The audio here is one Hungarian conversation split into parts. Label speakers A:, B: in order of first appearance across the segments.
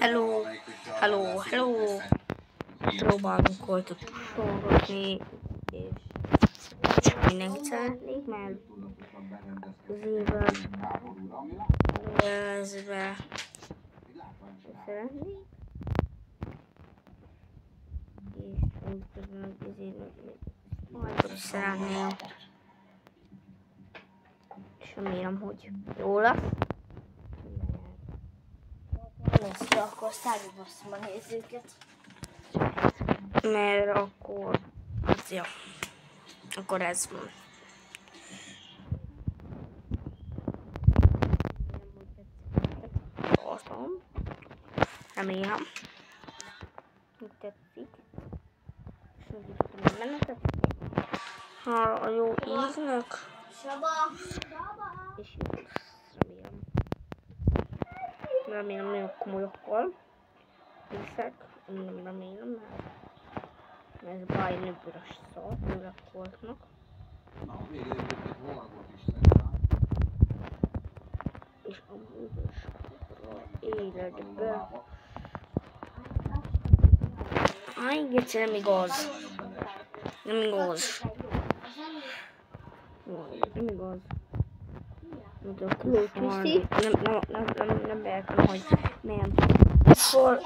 A: Hello. Próbálunk volt sorolni, és csak mindenkit szeretnék, mert ezbe szeretnék, és úgyhogy majd szeretném, és remélem, hogy jó lesz.
B: Lesz, akkor szállítom a nézőket.
A: Mert akkor, ja, akkor ez van. Remélem, hogy tetszik. És úgy is tudom, benne tetszik. Ha a jó íznek, és jó lesz, remélem. Remélem nagyon komolyakkal hiszek, nem remélem, mert ez bájni büdös szar, tőlek voltnak. És a büdös életbe. Egyszer nem igaz. Nem igaz. Nem igaz. Nem értem, hogy miért. Szóval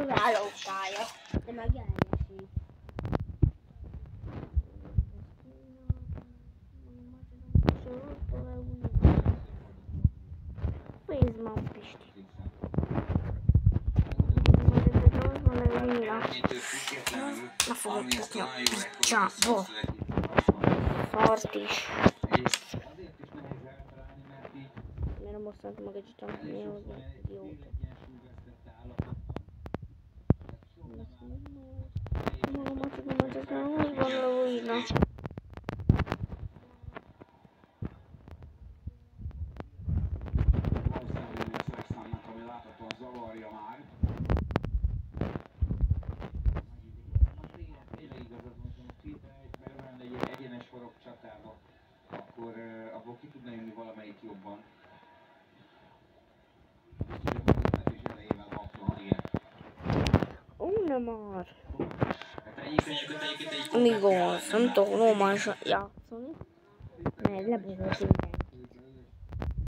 B: Állókája, de meg elnyesít.
A: Nézd már, Pisti. Na fogok tudni a picsába. Szart is. Miért nem osztáltam meg egy csomót, hogy jó.
C: Akkor abból ki tudna jönni valamelyik jobban.
A: Nem már. Amíg az, nem tudom normálisan játszani, mert lebegett minden.